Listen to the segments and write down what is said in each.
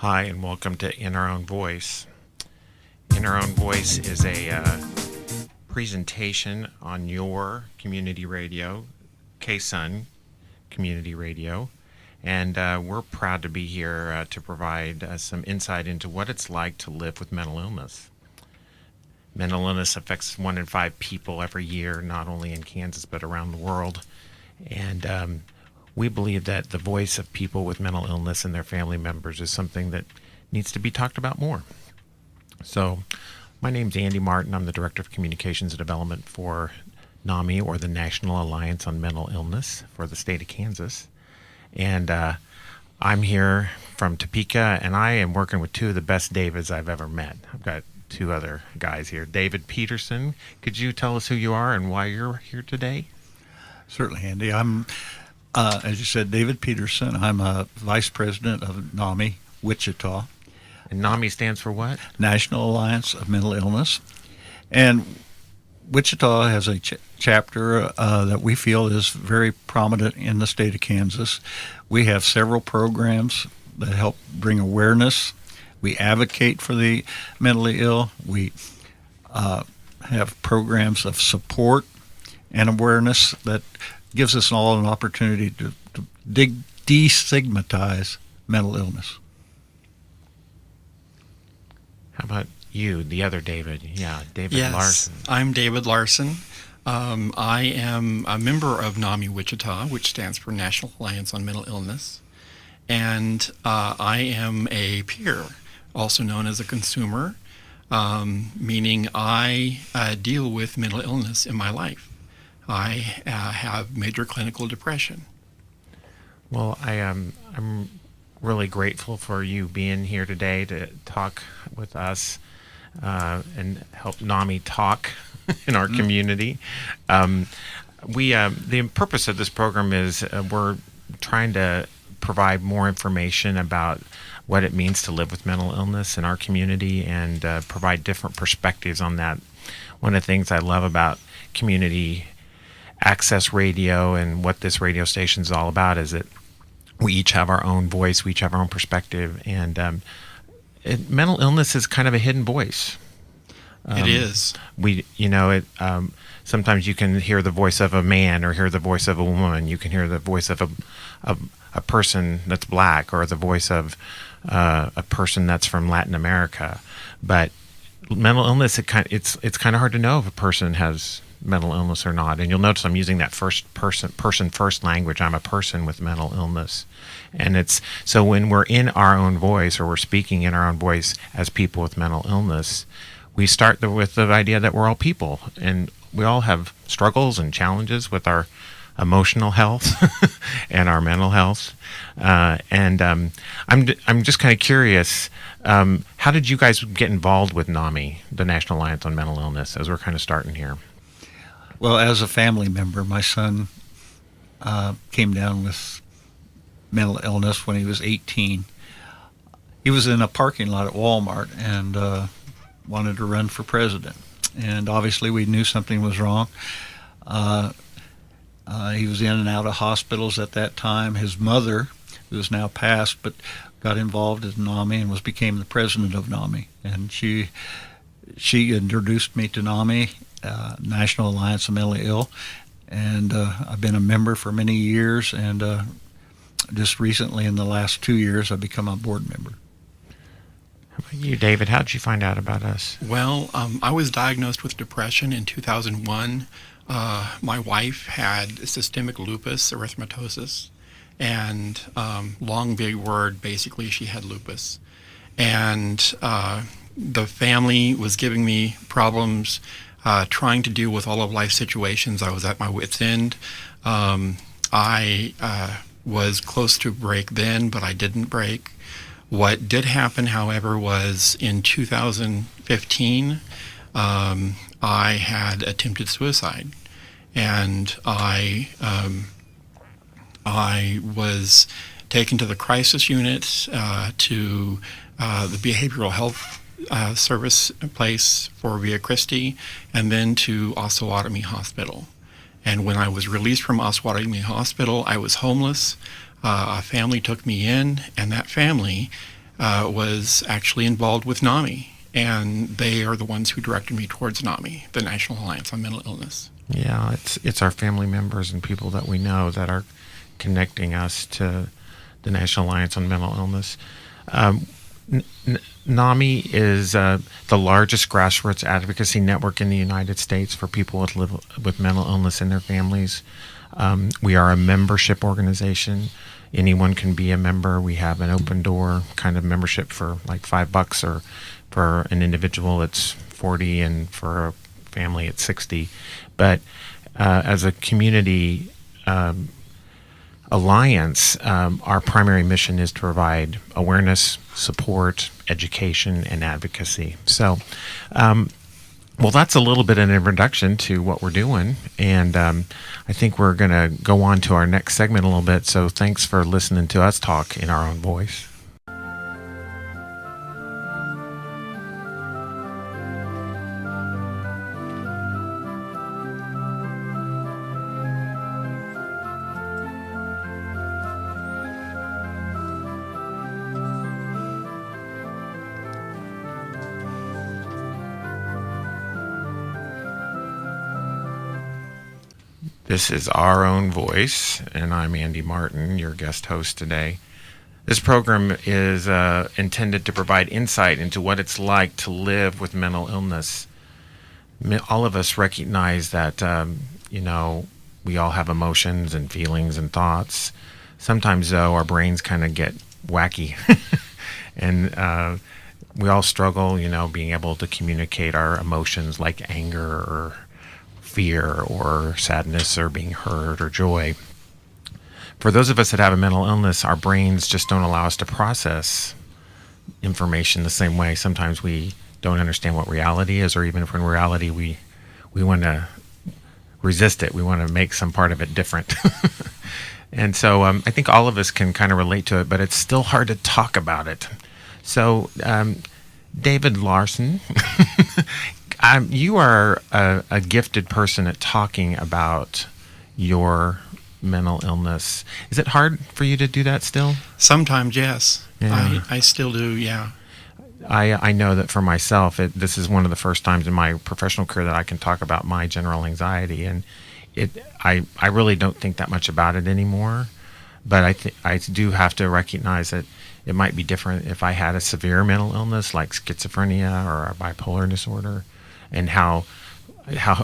Hi, and welcome to In Our Own Voice. In Our Own Voice is a presentation on your community radio, K-Sun Community Radio, and we're proud to be here to provide some insight into what it's like to live with mental illness. Mental illness affects 1 in 5 people every year, not only in Kansas but around the world, and we believe that the voice of people with mental illness and their family members is something that needs to be talked about more. So, my name's Andy Martin. I'm the Director of Communications and Development for NAMI, or the National Alliance on Mental Illness for the state of Kansas. And I'm here from Topeka, and I am working with two of the best Davids I've ever met. I've got two other guys here. David Peterson, could you tell us who you are and why you're here today? Certainly, Andy. I'm as you said, David Peterson. I'm a vice president of NAMI, Wichita. And NAMI stands for what? National Alliance of Mental Illness. And Wichita has a chapter that we feel is very prominent in the state of Kansas. We have several programs that help bring awareness. We advocate for the mentally ill. We have programs of support and awareness that gives us all an opportunity to destigmatize mental illness. How about you, the other David? Yeah, David Yes, Larson. I'm David Larson. I am a member of NAMI Wichita, which stands for National Alliance on Mental Illness. And I am a peer, also known as a consumer, meaning I deal with mental illness in my life. I have major clinical depression. Well, I'm really grateful for you being here today to talk with us and help NAMI talk in our community. The purpose of this program is we're trying to provide more information about what it means to live with mental illness in our community and provide different perspectives on that. One of the things I love about community access radio and what this radio station is all about is that we each have our own voice, we each have our own perspective, and mental illness is kind of a hidden voice. It is. Sometimes you can hear the voice of a man or hear the voice of a woman. You can hear the voice of a person that's black or the voice of a person that's from Latin America. But mental illness, it's kind of hard to know if a person has mental illness or not. And you'll notice I'm using that person first language. I'm a person with mental illness. And it's so when we're in our own voice or we're speaking in our own voice as people with mental illness, we start with the idea that we're all people and we all have struggles and challenges with our emotional health and our mental health. I'm just kind of curious, how did you guys get involved with NAMI, the National Alliance on Mental Illness, as we're kind of starting here? Well, as a family member, my son came down with mental illness when he was 18. He was in a parking lot at Walmart and wanted to run for president. And obviously we knew something was wrong. He was in and out of hospitals at that time. His mother, who is now passed, but got involved in NAMI and became the president of NAMI. And she introduced me to NAMI, National Alliance of Mentally Ill, and I've been a member for many years, and just recently in the last 2 years I've become a board member. How about you, David? How did you find out about us? Well, I was diagnosed with depression in 2001. My wife had systemic lupus erythematosus, and long big word, basically she had lupus. And the family was giving me problems trying to deal with all of life's situations. I was at my wit's end. I was close to break then, but I didn't break. What did happen, however, was in 2015, I had attempted suicide, and I was taken to the crisis unit, to the behavioral health service place for Via Christi, and then to Osawatomie Hospital. And when I was released from Osawatomie Hospital, I was homeless. A family took me in, and that family was actually involved with NAMI, and they are the ones who directed me towards NAMI, the National Alliance on Mental Illness. Yeah, it's our family members and people that we know that are connecting us to the National Alliance on Mental Illness. NAMI is the largest grassroots advocacy network in the United States for people with mental illness and their families. We are a membership organization. Anyone can be a member. We have an open door kind of membership for like $5, or for an individual it's $40, and for a family it's $60. But as a community alliance, our primary mission is to provide awareness, support, education, and advocacy. So, well, that's a little bit of an introduction to what we're doing, and I think we're going to go on to our next segment a little bit. So thanks for listening to us talk in our own voice. This is Our Own Voice, and I'm Andy Martin, your guest host today. This program is intended to provide insight into what it's like to live with mental illness. All of us recognize that, we all have emotions and feelings and thoughts. Sometimes, though, our brains kind of get wacky, and we all struggle, being able to communicate our emotions like anger or fear or sadness or being hurt or joy. For those of us that have a mental illness, our brains just don't allow us to process information the same way. Sometimes we don't understand what reality is, or even if in reality we want to resist it. We want to make some part of it different. And so I think all of us can kind of relate to it, but it's still hard to talk about it. So David Larson, you are a gifted person at talking about your mental illness. Is it hard for you to do that still? Sometimes, yes. Yeah. I still do, yeah. I know that for myself, this is one of the first times in my professional career that I can talk about my general anxiety, and I really don't think that much about it anymore. But I do have to recognize that it might be different if I had a severe mental illness like schizophrenia or a bipolar disorder, and how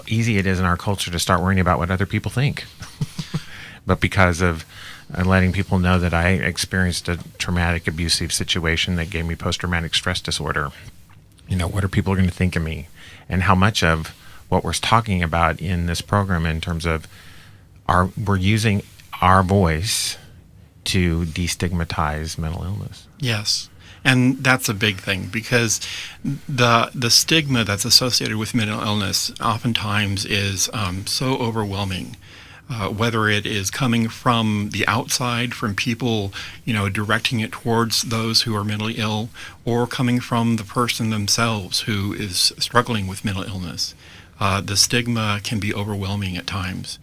easy it is in our culture to start worrying about what other people think. But because of letting people know that I experienced a traumatic abusive situation that gave me post-traumatic stress disorder, what are people going to think of me? And how much of what we're talking about in this program in terms of we're using our voice to destigmatize mental illness. Yes. And that's a big thing, because the stigma that's associated with mental illness oftentimes is so overwhelming, whether it is coming from the outside, from people, directing it towards those who are mentally ill, or coming from the person themselves who is struggling with mental illness. The stigma can be overwhelming at times.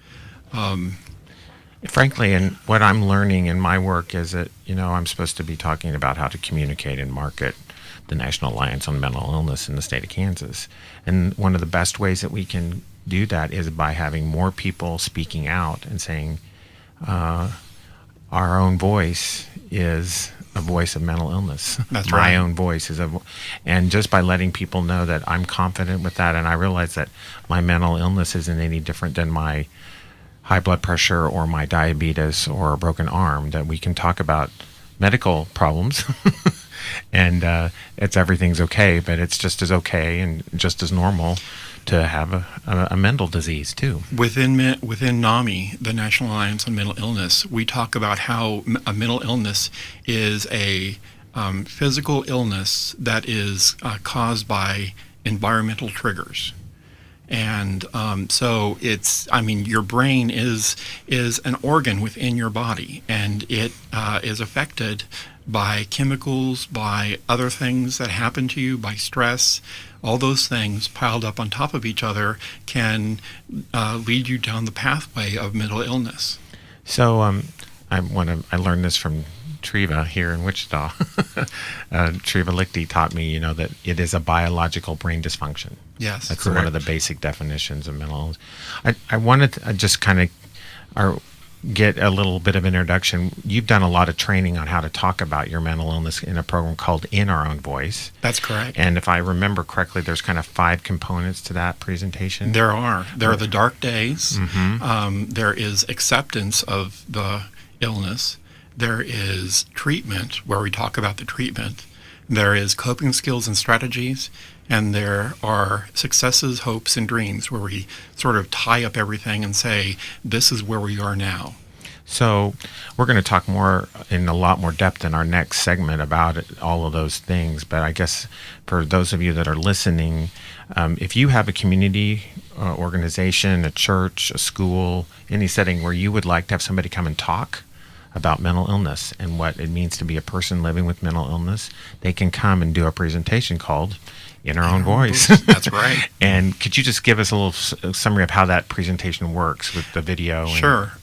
Frankly, and what I'm learning in my work is that, I'm supposed to be talking about how to communicate and market the National Alliance on Mental Illness in the state of Kansas. And one of the best ways that we can do that is by having more people speaking out and saying, our own voice is a voice of mental illness. That's right. My own voice is and just by letting people know that I'm confident with that, and I realize that my mental illness isn't any different than my high blood pressure or my diabetes or a broken arm, that we can talk about medical problems and everything's okay, but it's just as okay and just as normal to have a mental disease too. Within NAMI, the National Alliance on Mental Illness, we talk about how a mental illness is a physical illness that is caused by environmental triggers. And so your brain is an organ within your body, and it is affected by chemicals, by other things that happen to you, by stress. All those things piled up on top of each other can lead you down the pathway of mental illness. So I learned this from Treva here in Wichita. Treva Lichty taught me, that it is a biological brain dysfunction. Yes, that's correct. one of the basic definitions of mental illness. I wanted to just kind of get a little bit of introduction. You've done a lot of training on how to talk about your mental illness in a program called In Our Own Voice. That's correct. And if I remember correctly, there's kind of 5 components to that presentation. There are the dark days. Mm-hmm. There is acceptance of the illness. There is treatment, where we talk about the treatment. There is coping skills and strategies. And there are successes, hopes, and dreams, where we sort of tie up everything and say, this is where we are now. So we're going to talk more in a lot more depth in our next segment about all of those things. But I guess for those of you that are listening, if you have a community organization, a church, a school, any setting where you would like to have somebody come and talk about mental illness and what it means to be a person living with mental illness, they can come and do a presentation called In Our Own Voice. That's right. And could you just give us a little summary of how that presentation works with the video? Sure.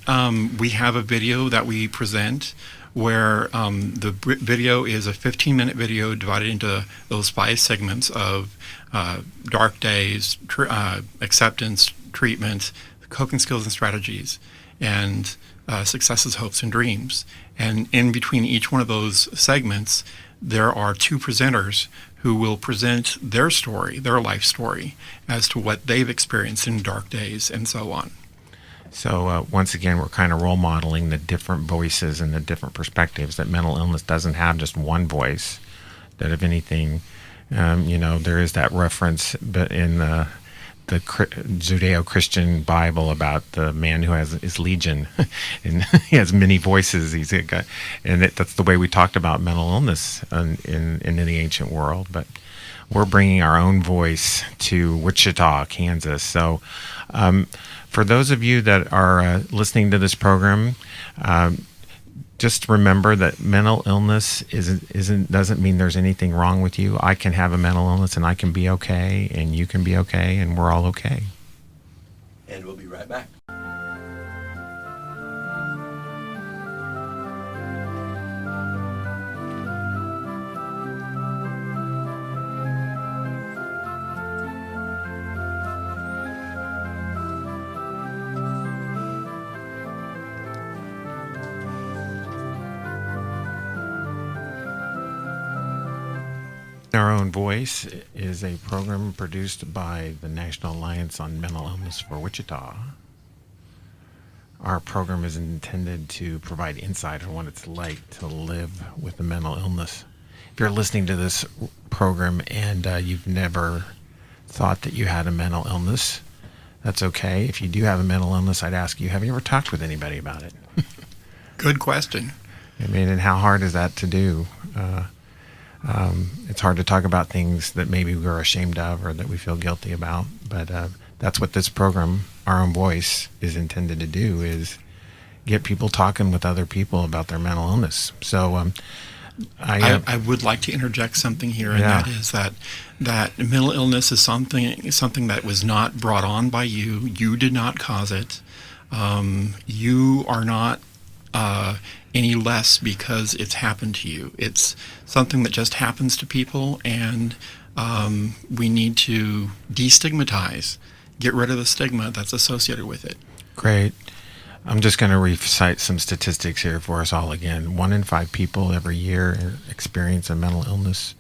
We have a video that we present where the video is a 15-minute video divided into those 5 segments of dark days, acceptance, treatment, coping skills and strategies, and successes, hopes, and dreams. And in between each one of those segments, there are 2 presenters who will present their story, their life story, as to what they've experienced in dark days and so on. So once again, we're kind of role modeling the different voices and the different perspectives, that mental illness doesn't have just one voice, that if anything, there is that reference in the Judeo-Christian Bible about the man who has his legion, and he has many voices. That's the way we talked about mental illness in the ancient world. But we're bringing our own voice to Wichita, Kansas. So, for those of you that are listening to this program, just remember that mental illness doesn't mean there's anything wrong with you. I can have a mental illness and I can be okay, and you can be okay, and we're all okay. And we'll be right back. Our Own Voice is a program produced by the National Alliance on Mental Illness for Wichita. Our program is intended to provide insight on what it's like to live with a mental illness. If you're listening to this program and you've never thought that you had a mental illness, that's okay. If you do have a mental illness, I'd ask you, have you ever talked with anybody about it? Good question. I mean, and how hard is that to do? It's hard to talk about things that maybe we're ashamed of or that we feel guilty about, but that's what this program, Our Own Voice, is intended to do, is get people talking with other people about their mental illness. So I would like to interject something here, and that is that mental illness is something that was not brought on by you. You did not cause it. You are not any less because it's happened to you. It's something that just happens to people, and we need to destigmatize, get rid of the stigma that's associated with it. Great. I'm just going to recite some statistics here for us all again. 1 in 5 people every year experience a mental illness.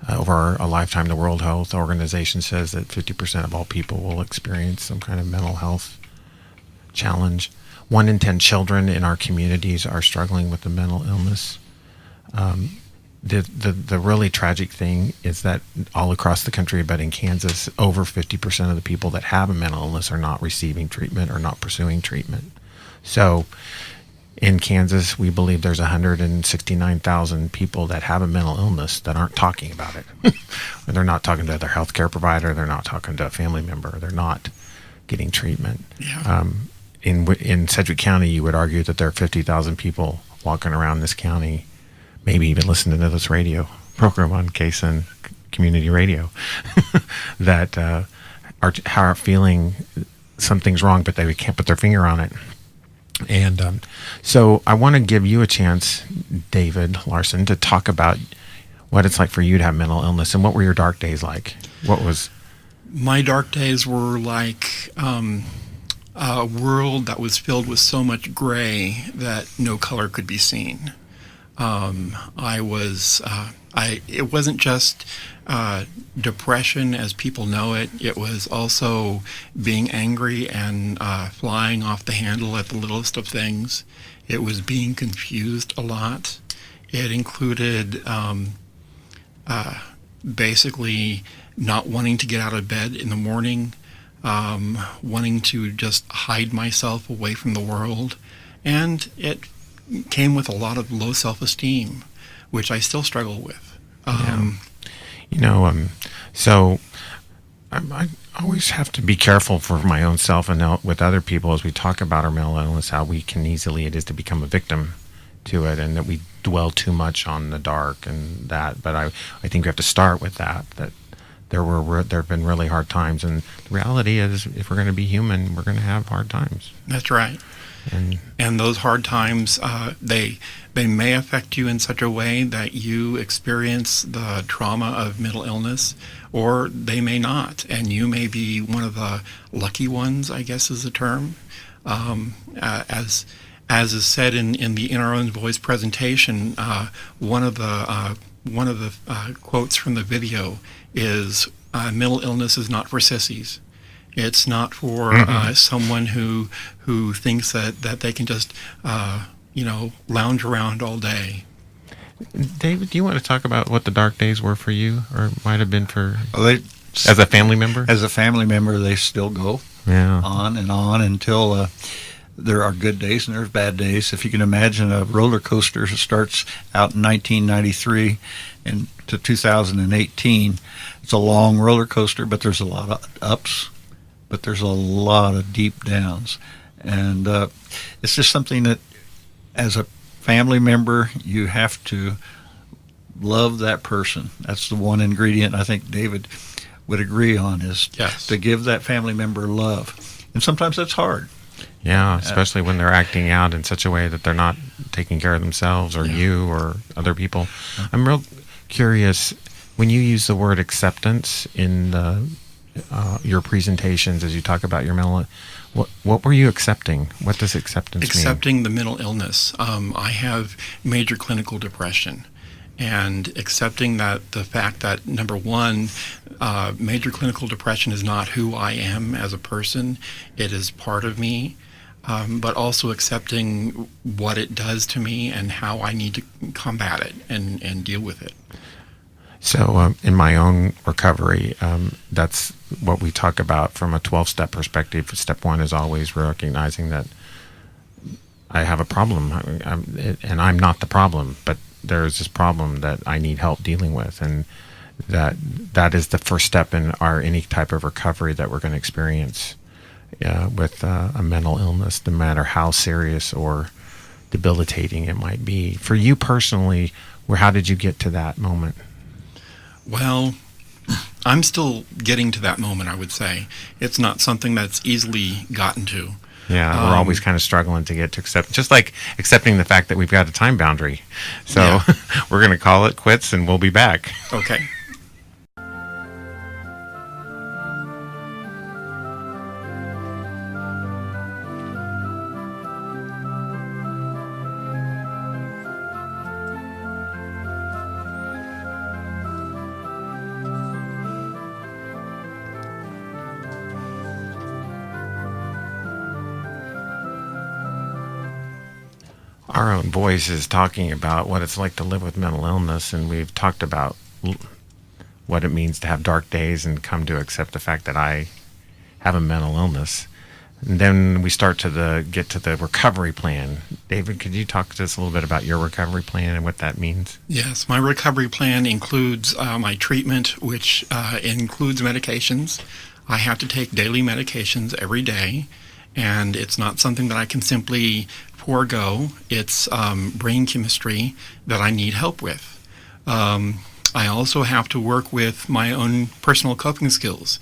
Over a lifetime, the World Health Organization says that 50% of all people will experience some kind of mental health challenge. 1 in 10 children in our communities are struggling with a mental illness. The really tragic thing is that all across the country, but in Kansas, over 50% of the people that have a mental illness are not receiving treatment or not pursuing treatment. So in Kansas, we believe there's 169,000 people that have a mental illness that aren't talking about it. They're not talking to their healthcare provider. They're not talking to a family member. They're not getting treatment. Yeah. In Sedgwick County, you would argue that there are 50,000 people walking around this county, maybe even listening to this radio program on KSUN Community Radio, that are feeling something's wrong, but they can't put their finger on it. And so I want to give you a chance, David Larson, to talk about what it's like for you to have mental illness, and what were your dark days like? What was My dark days were like a world that was filled with so much gray that no color could be seen. It wasn't just depression as people know it. It was also being angry and flying off the handle at the littlest of things. It was being confused a lot. It included basically not wanting to get out of bed in the morning, wanting to just hide myself away from the world. And it came with a lot of low self-esteem, which I still struggle with. So I always have to be careful for my own self and with other people as we talk about our mental illness, how we can easily it is to become a victim to it, and that we dwell too much on the dark and that. But I think we have to start with that there have been really hard times, and the reality is, if we're going to be human, we're going to have hard times. That's right. And those hard times, they may affect you in such a way that you experience the trauma of mental illness, or they may not, and you may be one of the lucky ones, I guess is the term. As is said in the In Our Own Voice presentation, one of the quotes from the video is, "Mental illness is not for sissies." It's not for someone who thinks that they can just lounge around all day. David, do you want to talk about what the dark days were for you, or might have been for Well, as a family member? as a family member, they still go Yeah. on and on until there are good days and there's bad days. If you can imagine a roller coaster that starts out in 1993 and to 2018, it's a long roller coaster, but there's a lot of ups, but there's a lot of deep downs. And it's just something that, as a family member, you have to love that person. That's the one ingredient I think David would agree on, is Yes. to give that family member love. And sometimes that's hard. Yeah, especially when they're acting out in such a way that they're not taking care of themselves or you or other people. I'm real curious, when you use the word acceptance in your presentations as you talk about your mental, what were you accepting? What does acceptance mean? Accepting the mental illness. I have major clinical depression, and accepting that the fact that, number one, major clinical depression is not who I am as a person. It is part of me. But also accepting what it does to me and how I need to combat it and deal with it. So in my own recovery, that's what we talk about from a 12-step perspective. Step one is always recognizing that I have a problem, and I'm not the problem, but there is this problem that I need help dealing with, and that is the first step in any type of recovery that we're going to experience with a mental illness, no matter how serious or debilitating it might be. For you personally, how did you get to that moment? Well, I'm still getting to that moment, I would say. It's not something that's easily gotten to. Yeah, we're always kind of struggling to get to accept, just like accepting the fact that we've got a time boundary. So Yeah. we're going to call it quits, and we'll be back. Okay. Our Own Voice is talking about what it's like to live with mental illness, and we've talked about what it means to have dark days and come to accept the fact that I have a mental illness. And then we start to get to the recovery plan. David, could you talk to us a little bit about your recovery plan and what that means? Yes, my recovery plan includes my treatment, which includes medications. I have to take daily medications every day, and it's not something that I can simply forego. It's brain chemistry that I need help with. I also have to work with my own personal coping skills,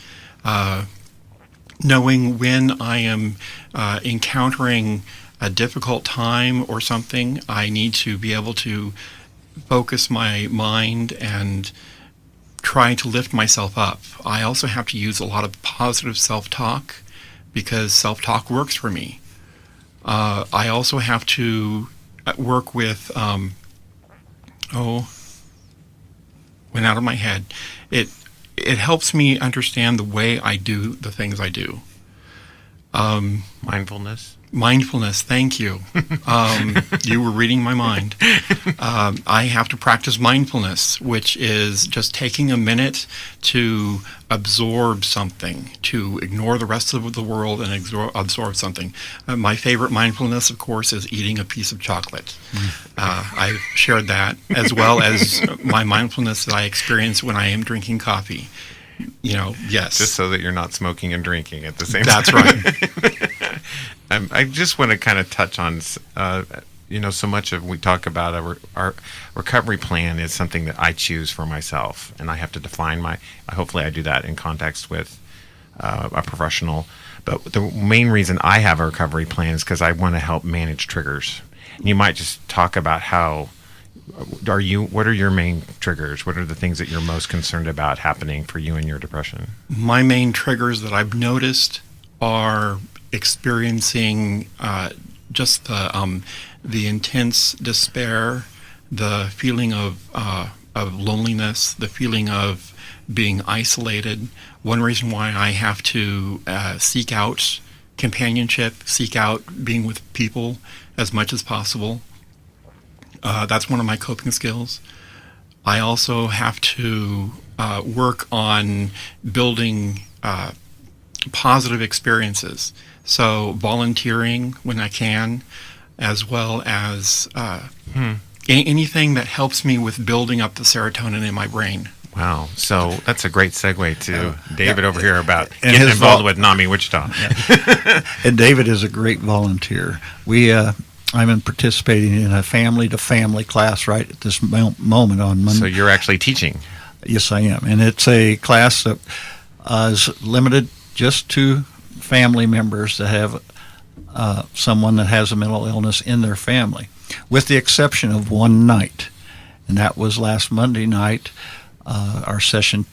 knowing when I am encountering a difficult time or something, I need to be able to focus my mind and try to lift myself up. I also have to use a lot of positive self-talk because self-talk works for me. I also have to work with, went out of my head. It helps me understand the way I do the things I do. Mindfulness, thank you. You were reading my mind. I have to practice mindfulness, which is just taking a minute to absorb something, to ignore the rest of the world and absorb something. My favorite mindfulness, of course, is eating a piece of chocolate. I've shared that, as well as my mindfulness that I experience when I am drinking coffee. Yes. Just so that you're not smoking and drinking at the same time. That's right. I just want to kind of touch on, so much of we talk about our recovery plan is something that I choose for myself, and I have to define hopefully I do that in context with a professional. But the main reason I have a recovery plan is because I want to help manage triggers. And you might just talk about what are your main triggers? What are the things that you're most concerned about happening for you in your depression? My main triggers that I've noticed are experiencing just the intense despair, the feeling of loneliness, the feeling of being isolated. One reason why I have to seek out companionship, seek out being with people as much as possible. That's one of my coping skills. I also have to work on building positive experiences. So volunteering when I can, as well as anything that helps me with building up the serotonin in my brain. Wow. So that's a great segue to David over here about and getting involved with NAMI Wichita. And David is a great volunteer. I'm participating in a family-to-family class right at this moment on Monday. So you're actually teaching? Yes, I am. And it's a class that is limited just to family members that have someone that has a mental illness in their family, with the exception of one night. And that was last Monday night, our session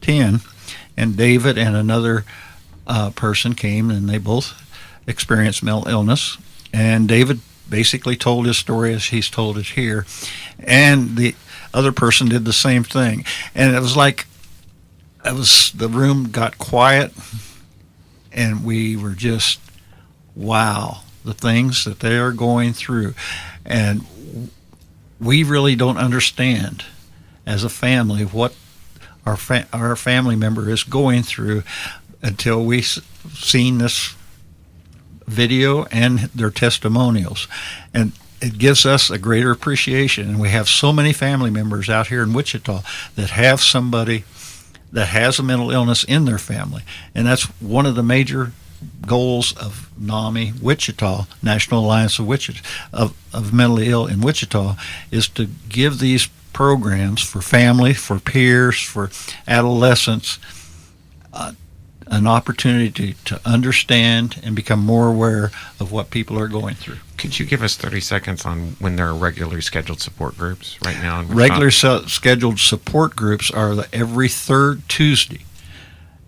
10. And David and another person came, and they both experienced mental illness. And David basically told his story as he's told it here, and the other person did the same thing. And it was like the room got quiet, and we were just, wow, the things that they are going through. And we really don't understand as a family what our family member is going through until we've seen this video and their testimonials. And it gives us a greater appreciation. And we have so many family members out here in Wichita that have somebody that has a mental illness in their family. And that's one of the major goals of NAMI Wichita, National Alliance of Wichita, of Mentally Ill in Wichita, is to give these programs for family, for peers, for adolescents, an opportunity to understand and become more aware of what people are going through. Could you give us 30 seconds on when there are regularly scheduled support groups right now? In Regular scheduled support groups are every third Tuesday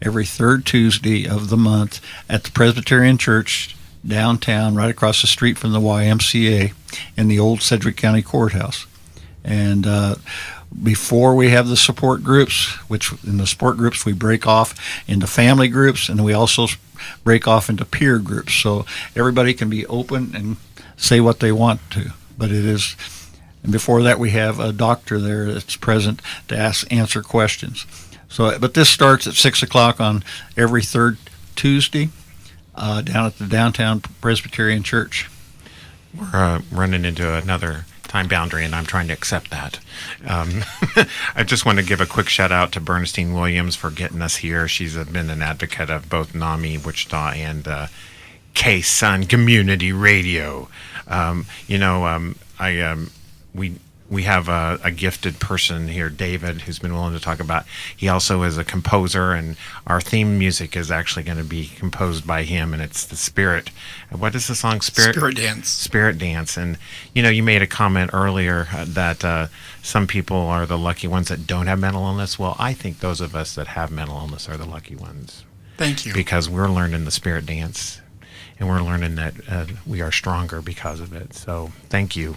of the month at the Presbyterian Church downtown, right across the street from the YMCA in the old Sedgwick County Courthouse. And before we have the support groups, which in the support groups we break off into family groups, and we also break off into peer groups, so everybody can be open and say what they want to. But it is, and before that we have a doctor there that's present to answer questions. So, but this starts at 6 o'clock on every third Tuesday down at the downtown Presbyterian Church. We're running into another time boundary, and I'm trying to accept that. I just want to give a quick shout out to Bernstein Williams for getting us here. She's been an advocate of both NAMI Wichita and K-Sun Community Radio. We we have a gifted person here, David, who's been willing to talk about. He also is a composer, and our theme music is actually going to be composed by him, and it's the Spirit. What is the song? Spirit Dance. Spirit Dance. And you made a comment earlier that some people are the lucky ones that don't have mental illness. Well, I think those of us that have mental illness are the lucky ones. Thank you. Because we're learning the Spirit Dance, and we're learning that we are stronger because of it. So thank you